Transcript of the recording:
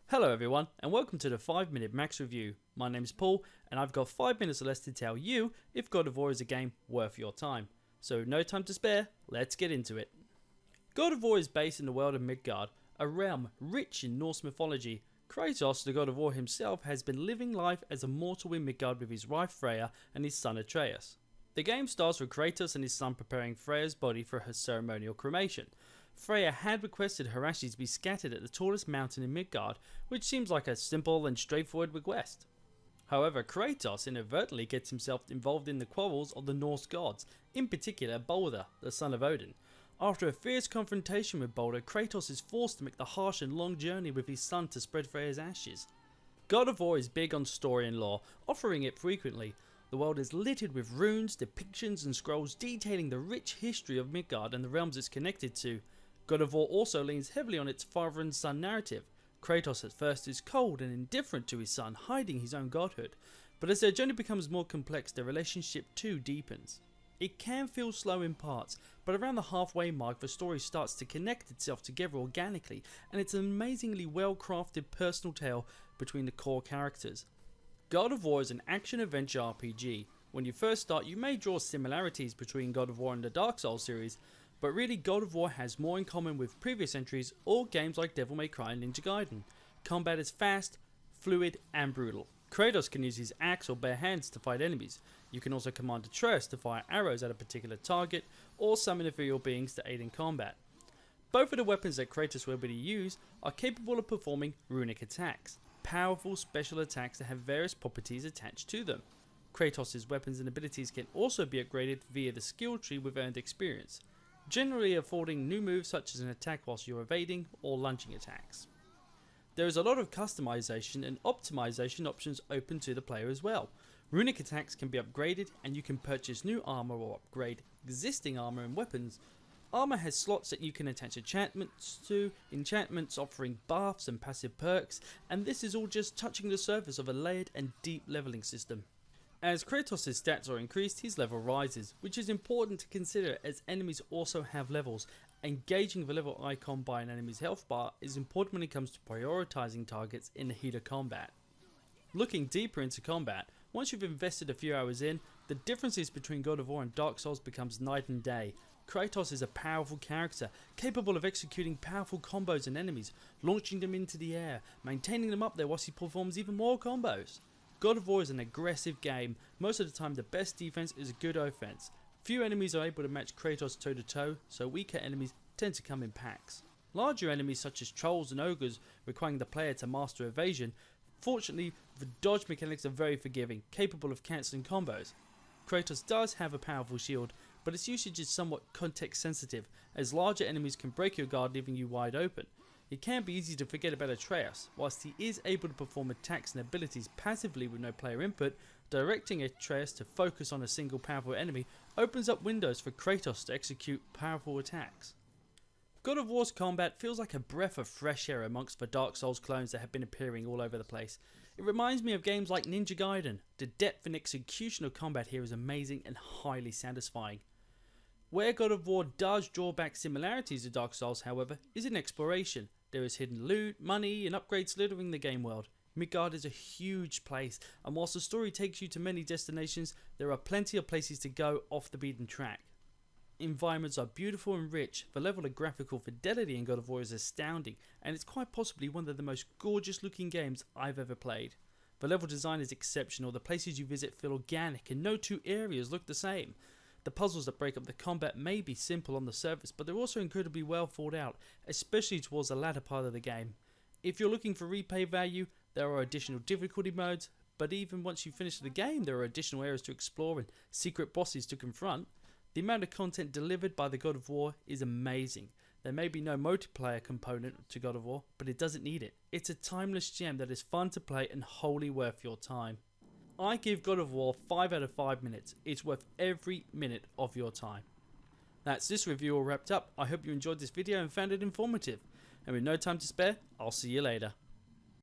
Hello everyone and welcome to the 5 Minute Max Review. My name is Paul and I've got 5 minutes or less to tell you if God of War is a game worth your time. So no time to spare, let's get into it. God of War is based in the world of Midgard, a realm rich in Norse mythology. Kratos, the God of War himself, has been living life as a mortal in Midgard with his wife Freya and his son Atreus. The game starts with Kratos and his son preparing Freya's body for her ceremonial cremation. Freya had requested her ashes be scattered at the tallest mountain in Midgard, which seems like a simple and straightforward request. However, Kratos inadvertently gets himself involved in the quarrels of the Norse gods, in particular Balder, the son of Odin. After a fierce confrontation with Balder, Kratos is forced to make the harsh and long journey with his son to spread Freya's ashes. God of War is big on story and lore, offering it frequently. The world is littered with runes, depictions and scrolls detailing the rich history of Midgard and the realms it's connected to. God of War also leans heavily on its father and son narrative. Kratos at first is cold and indifferent to his son, hiding his own godhood, but as their journey becomes more complex, their relationship too deepens. It can feel slow in parts, but around the halfway mark the story starts to connect itself together organically, and it's an amazingly well crafted personal tale between the core characters. God of War is an action-adventure RPG. When you first start, you may draw similarities between God of War and the Dark Souls series, but really God of War has more in common with previous entries or games like Devil May Cry and Ninja Gaiden. Combat is fast, fluid and brutal. Kratos can use his axe or bare hands to fight enemies. You can also command Atreus to fire arrows at a particular target or summon ethereal beings to aid in combat. Both of the weapons that Kratos will be able to use are capable of performing runic attacks, powerful special attacks that have various properties attached to them. Kratos' weapons and abilities can also be upgraded via the skill tree with earned experience, generally affording new moves such as an attack whilst you're evading or lunging attacks. There is a lot of customization and optimization options open to the player as well. Runic attacks can be upgraded and you can purchase new armor or upgrade existing armor and weapons. Armor has slots that you can attach enchantments to, enchantments offering buffs and passive perks, and this is all just touching the surface of a layered and deep leveling system. As Kratos' stats are increased, his level rises, which is important to consider as enemies also have levels. Engaging the level icon by an enemy's health bar is important when it comes to prioritizing targets in the heat of combat. Looking deeper into combat, once you've invested a few hours in, the differences between God of War and Dark Souls becomes night and day. Kratos is a powerful character, capable of executing powerful combos on enemies, launching them into the air, maintaining them up there whilst he performs even more combos. God of War is an aggressive game. Most of the time the best defense is a good offense. Few enemies are able to match Kratos toe to toe, so weaker enemies tend to come in packs. Larger enemies such as trolls and ogres requiring the player to master evasion, fortunately the dodge mechanics are very forgiving, capable of cancelling combos. Kratos does have a powerful shield, but its usage is somewhat context sensitive, as larger enemies can break your guard leaving you wide open. It can be easy to forget about Atreus. Whilst he is able to perform attacks and abilities passively with no player input, directing Atreus to focus on a single powerful enemy opens up windows for Kratos to execute powerful attacks. God of War's combat feels like a breath of fresh air amongst the Dark Souls clones that have been appearing all over the place. It reminds me of games like Ninja Gaiden. The depth and execution of combat here is amazing and highly satisfying. Where God of War does draw back similarities to Dark Souls, however, is in exploration. There is hidden loot, money and upgrades littering the game world. Midgard is a huge place, and whilst the story takes you to many destinations, there are plenty of places to go off the beaten track. Environments are beautiful and rich. The level of graphical fidelity in God of War is astounding, and it's quite possibly one of the most gorgeous looking games I've ever played. The level design is exceptional, the places you visit feel organic and no two areas look the same. The puzzles that break up the combat may be simple on the surface, but they're also incredibly well thought out, especially towards the latter part of the game. If you're looking for replay value, there are additional difficulty modes, but even once you finish the game there are additional areas to explore and secret bosses to confront. The amount of content delivered by the God of War is amazing. There may be no multiplayer component to God of War, but it doesn't need it. It's a timeless gem that is fun to play and wholly worth your time. I give God of War 5 out of 5 minutes. It's worth every minute of your time. That's this review all wrapped up. I hope you enjoyed this video and found it informative. And with no time to spare, I'll see you later.